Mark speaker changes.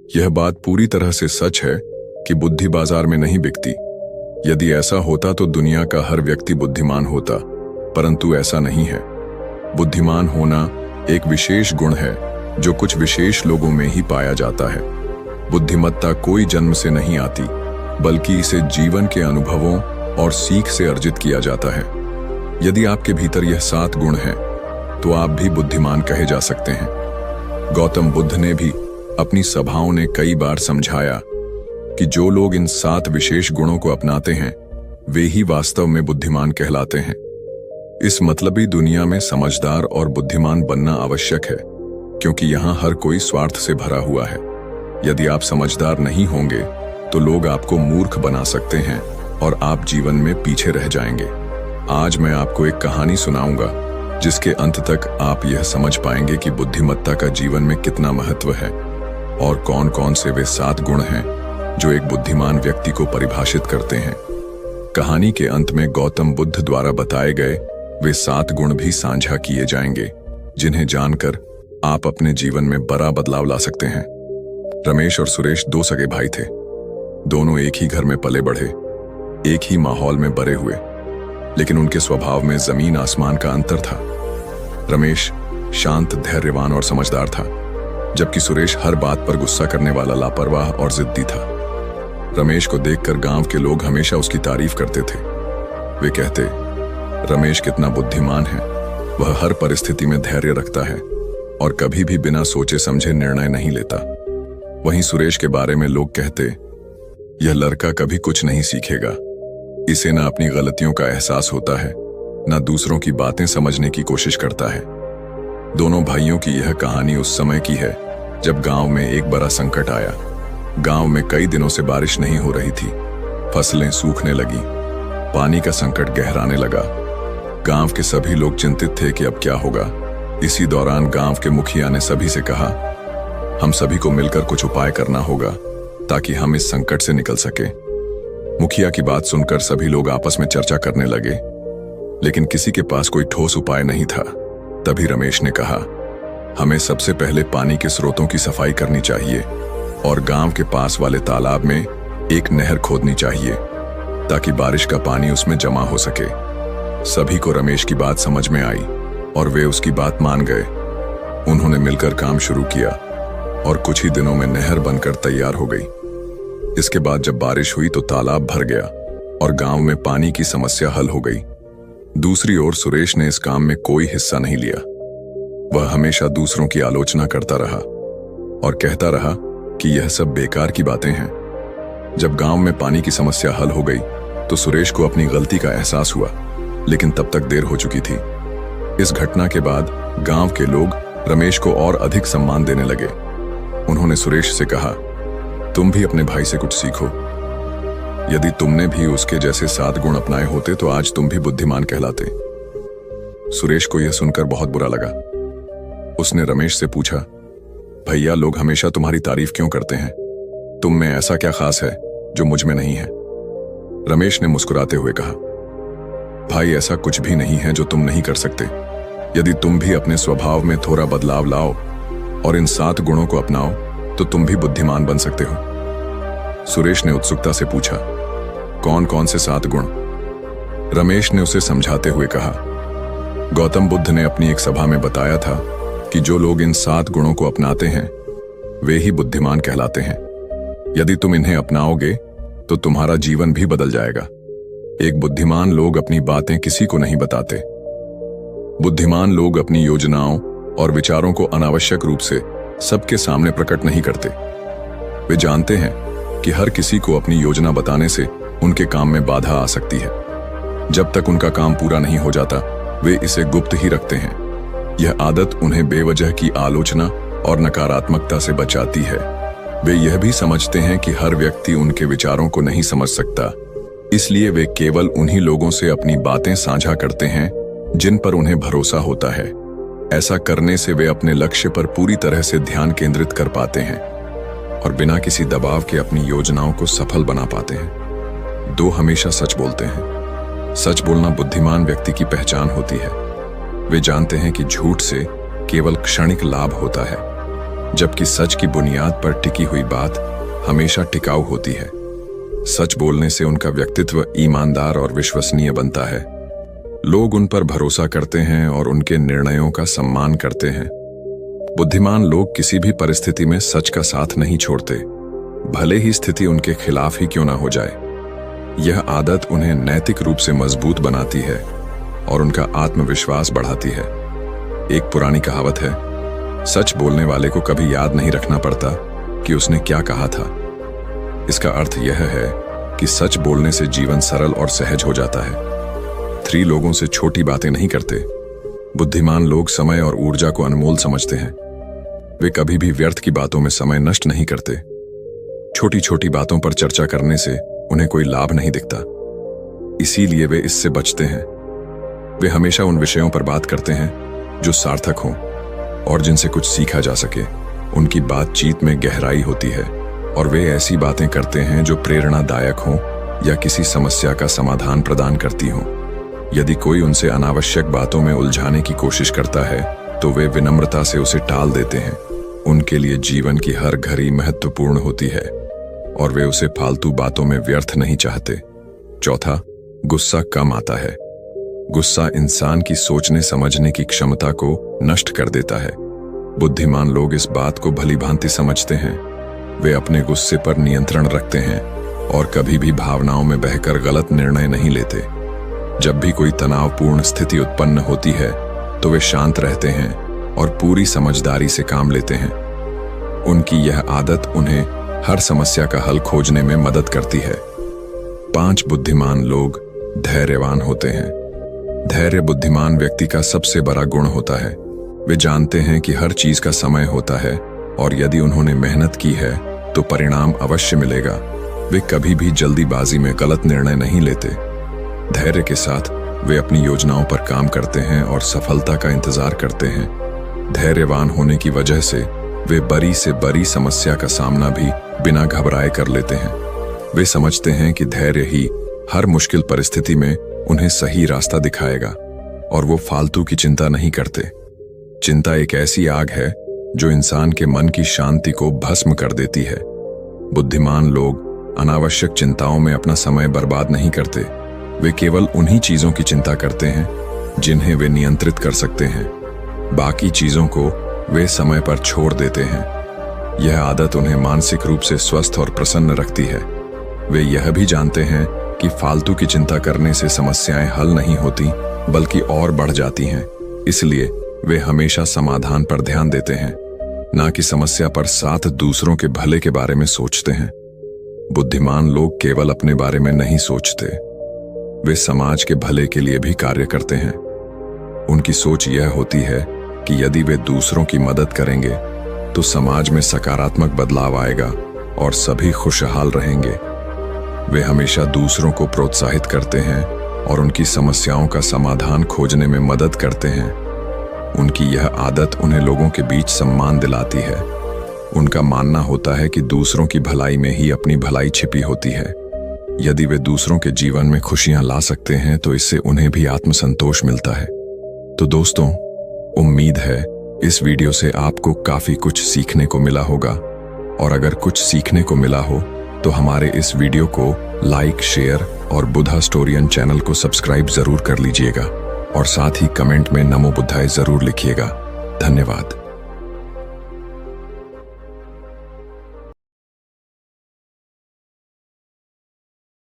Speaker 1: यह बात पूरी तरह से सच है कि बुद्धि बाजार में नहीं बिकती। यदि ऐसा होता तो दुनिया का हर व्यक्ति बुद्धिमान होता, परंतु ऐसा नहीं है। बुद्धिमान होना एक विशेष गुण है जो कुछ विशेष लोगों में ही पाया जाता है। बुद्धिमत्ता कोई जन्म से नहीं आती, बल्कि इसे जीवन के अनुभवों और सीख से अर्जित किया जाता है। यदि आपके भीतर यह 7 गुण हैं, तो आप भी बुद्धिमान कहे जा सकते हैं। गौतम बुद्ध ने भी अपनी सभाओं ने कई बार समझाया कि जो लोग इन 7 विशेष गुणों को अपनाते हैं, वे ही वास्तव में बुद्धिमान कहलाते हैं। इस मतलबी दुनिया में समझदार और बुद्धिमान बनना आवश्यक है, क्योंकि यहाँ हर कोई स्वार्थ से भरा हुआ है। यदि आप समझदार नहीं होंगे तो लोग आपको मूर्ख बना सकते हैं और आप जीवन में पीछे रह जाएंगे। आज मैं आपको एक कहानी सुनाऊंगा जिसके अंत तक आप यह समझ पाएंगे कि बुद्धिमत्ता का जीवन में कितना महत्व है और कौन कौन से वे 7 गुण हैं जो एक बुद्धिमान व्यक्ति को परिभाषित करते हैं। कहानी के अंत में गौतम बुद्ध द्वारा बताए गए वे 7 गुण भी साझा किए जाएंगे, जिन्हें जानकर आप अपने जीवन में बड़ा बदलाव ला सकते हैं। रमेश और सुरेश 2 सगे भाई थे। दोनों एक ही घर में पले बढ़े, एक ही माहौल में बड़े हुए, लेकिन उनके स्वभाव में जमीन आसमान का अंतर था। रमेश शांत, धैर्यवान और समझदार था, जबकि सुरेश हर बात पर गुस्सा करने वाला, लापरवाह और जिद्दी था। रमेश को देखकर गांव के लोग हमेशा उसकी तारीफ करते थे। वे कहते, रमेश कितना बुद्धिमान है, वह हर परिस्थिति में धैर्य रखता है और कभी भी बिना सोचे समझे निर्णय नहीं लेता। वहीं सुरेश के बारे में लोग कहते, यह लड़का कभी कुछ नहीं सीखेगा, इसे न अपनी गलतियों का एहसास होता है, न दूसरों की बातें समझने की कोशिश करता है। दोनों भाइयों की यह कहानी उस समय की है जब गांव में एक बड़ा संकट आया। गांव में कई दिनों से बारिश नहीं हो रही थी, फसलें सूखने लगी, पानी का संकट गहराने लगा। गांव के सभी लोग चिंतित थे कि अब क्या होगा। इसी दौरान गांव के मुखिया ने सभी से कहा, हम सभी को मिलकर कुछ उपाय करना होगा ताकि हम इस संकट से निकल सके। मुखिया की बात सुनकर सभी लोग आपस में चर्चा करने लगे, लेकिन किसी के पास कोई ठोस उपाय नहीं था। तभी रमेश ने कहा, हमें सबसे पहले पानी के स्रोतों की सफाई करनी चाहिए और गांव के पास वाले तालाब में एक नहर खोदनी चाहिए ताकि बारिश का पानी उसमें जमा हो सके। सभी को रमेश की बात समझ में आई और वे उसकी बात मान गए। उन्होंने मिलकर काम शुरू किया और कुछ ही दिनों में नहर बनकर तैयार हो गई। इसके बाद जब बारिश हुई तो तालाब भर गया और गांव में पानी की समस्या हल हो गई। दूसरी ओर सुरेश ने इस काम में कोई हिस्सा नहीं लिया। वह हमेशा दूसरों की आलोचना करता रहा और कहता रहा कि यह सब बेकार की बातें हैं। जब गांव में पानी की समस्या हल हो गई तो सुरेश को अपनी गलती का एहसास हुआ, लेकिन तब तक देर हो चुकी थी। इस घटना के बाद गांव के लोग रमेश को और अधिक सम्मान देने लगे। उन्होंने सुरेश से कहा, तुम भी अपने भाई से कुछ सीखो। यदि तुमने भी उसके जैसे 7 गुण अपनाए होते तो आज तुम भी बुद्धिमान कहलाते। सुरेश को यह सुनकर बहुत बुरा लगा। उसने रमेश से पूछा, भैया, लोग हमेशा तुम्हारी तारीफ क्यों करते हैं? तुम में ऐसा क्या खास है जो मुझ में नहीं है? रमेश ने मुस्कुराते हुए कहा, भाई, ऐसा कुछ भी नहीं है जो तुम नहीं कर सकते। यदि तुम भी अपने स्वभाव में थोड़ा बदलाव लाओ और इन 7 गुणों को अपनाओ तो तुम भी बुद्धिमान बन सकते हो। सुरेश ने उत्सुकता से पूछा, कौन कौन से 7 गुण? रमेश ने उसे समझाते हुए कहा, गौतम बुद्ध ने अपनी एक सभा में बताया था कि जो लोग इन 7 गुणों को अपनाते हैं वे ही बुद्धिमान कहलाते हैं। यदि तुम इन्हें अपनाओगे तो तुम्हारा जीवन भी बदल जाएगा। एक बुद्धिमान लोग अपनी बातें किसी को नहीं बताते। बुद्धिमान लोग अपनी योजनाओं और विचारों को अनावश्यक रूप से सबके सामने प्रकट नहीं करते। वे जानते हैं कि हर किसी को अपनी योजना बताने से उनके काम में बाधा आ सकती है। जब तक उनका काम पूरा नहीं हो जाता वे इसे गुप्त ही रखते हैं। यह आदत उन्हें बेवजह की आलोचना और नकारात्मकता से बचाती है। वे यह भी समझते हैं कि हर व्यक्ति उनके विचारों को नहीं समझ सकता, इसलिए वे केवल उन्हीं लोगों से अपनी बातें साझा करते हैं जिन पर उन्हें भरोसा होता है। ऐसा करने से वे अपने लक्ष्य पर पूरी तरह से ध्यान केंद्रित कर पाते हैं और बिना किसी दबाव के अपनी योजनाओं को सफल बना पाते हैं। 2 हमेशा सच बोलते हैं। सच बोलना बुद्धिमान व्यक्ति की पहचान होती है। वे जानते हैं कि झूठ से केवल क्षणिक लाभ होता है, जबकि सच की बुनियाद पर टिकी हुई बात हमेशा टिकाऊ होती है। सच बोलने से उनका व्यक्तित्व ईमानदार और विश्वसनीय बनता है। लोग उन पर भरोसा करते हैं और उनके निर्णयों का सम्मान करते हैं। बुद्धिमान लोग किसी भी परिस्थिति में सच का साथ नहीं छोड़ते, भले ही स्थिति उनके खिलाफ ही क्यों ना हो जाए। यह आदत उन्हें नैतिक रूप से मजबूत बनाती है और उनका आत्मविश्वास बढ़ाती है। एक पुरानी कहावत है, सच बोलने वाले को कभी याद नहीं रखना पड़ता कि उसने क्या कहा था। इसका अर्थ यह है कि सच बोलने से जीवन सरल और सहज हो जाता है। 3 लोगों से छोटी बातें नहीं करते। बुद्धिमान लोग समय और ऊर्जा को अनमोल समझते हैं। वे कभी भी व्यर्थ की बातों में समय नष्ट नहीं करते। छोटी छोटी बातों पर चर्चा करने से उन्हें कोई लाभ नहीं दिखता, इसीलिए वे इससे बचते हैं। वे हमेशा उन विषयों पर बात करते हैं जो सार्थक हों और जिनसे कुछ सीखा जा सके। उनकी बातचीत में गहराई होती है और वे ऐसी बातें करते हैं जो प्रेरणादायक हों या किसी समस्या का समाधान प्रदान करती हों। यदि कोई उनसे अनावश्यक बातों में उलझाने की कोशिश करता है तो वे विनम्रता से उसे टाल देते हैं। उनके लिए जीवन की हर घड़ी महत्वपूर्ण होती है और वे उसे फालतू बातों में व्यर्थ नहीं चाहते। चौथा, गुस्सा कम आता है। गुस्सा इंसान की सोचने समझने की क्षमता को नष्ट कर देता है। बुद्धिमान लोग इस बात को भली भांति समझते हैं। वे अपने गुस्से पर नियंत्रण रखते हैं और कभी भी भावनाओं में बहकर गलत निर्णय नहीं लेते। जब भी कोई तनावपूर्ण स्थिति उत्पन्न होती है तो वे शांत रहते हैं और पूरी समझदारी से काम लेते हैं। उनकी यह आदत उन्हें हर समस्या का हल खोजने में मदद करती है। 5 बुद्धिमान लोग धैर्यवान होते हैं। धैर्य बुद्धिमान व्यक्ति का सबसे बड़ा गुण होता है। वे जानते हैं कि हर चीज का समय होता है और यदि उन्होंने मेहनत की है तो परिणाम अवश्य मिलेगा। वे कभी भी जल्दीबाजी में गलत निर्णय नहीं लेते। धैर्य के साथ वे अपनी योजनाओं पर काम करते हैं और सफलता का इंतजार करते हैं। धैर्यवान होने की वजह से वे बड़ी से बड़ी समस्या का सामना भी बिना घबराए कर लेते हैं। वे समझते हैं कि धैर्य ही हर मुश्किल परिस्थिति में उन्हें सही रास्ता दिखाएगा और वो फालतू की चिंता नहीं करते। चिंता एक ऐसी आग है जो इंसान के मन की शांति को भस्म कर देती है। बुद्धिमान लोग अनावश्यक चिंताओं में अपना समय बर्बाद नहीं करते। वे केवल उन्हीं चीजों की चिंता करते हैं जिन्हें वे नियंत्रित कर सकते हैं। बाकी चीजों को वे समय पर छोड़ देते हैं। यह आदत उन्हें मानसिक रूप से स्वस्थ और प्रसन्न रखती है। वे यह भी जानते हैं कि फालतू की चिंता करने से समस्याएं हल नहीं होती बल्कि और बढ़ जाती हैं। इसलिए वे हमेशा समाधान पर ध्यान देते हैं, ना कि समस्या पर साथ दूसरों के भले के बारे में सोचते हैं। बुद्धिमान लोग केवल अपने बारे में नहीं सोचते, वे समाज के भले के लिए भी कार्य करते हैं। उनकी सोच यह होती है कि यदि वे दूसरों की मदद करेंगे तो समाज में सकारात्मक बदलाव आएगा और सभी खुशहाल रहेंगे। वे हमेशा दूसरों को प्रोत्साहित करते हैं और उनकी समस्याओं का समाधान खोजने में मदद करते हैं। उनकी यह आदत उन्हें लोगों के बीच सम्मान दिलाती है। उनका मानना होता है कि दूसरों की भलाई में ही अपनी भलाई छिपी होती है। यदि वे दूसरों के जीवन में खुशियां ला सकते हैं तो इससे उन्हें भी आत्मसंतोष मिलता है। तो दोस्तों, उम्मीद है इस वीडियो से आपको काफी कुछ सीखने को मिला होगा, और अगर कुछ सीखने को मिला हो तो हमारे इस वीडियो को लाइक, शेयर और बुद्धा स्टोरियन चैनल को सब्सक्राइब जरूर कर लीजिएगा और साथ ही कमेंट में नमो बुद्धाय जरूर लिखिएगा। धन्यवाद।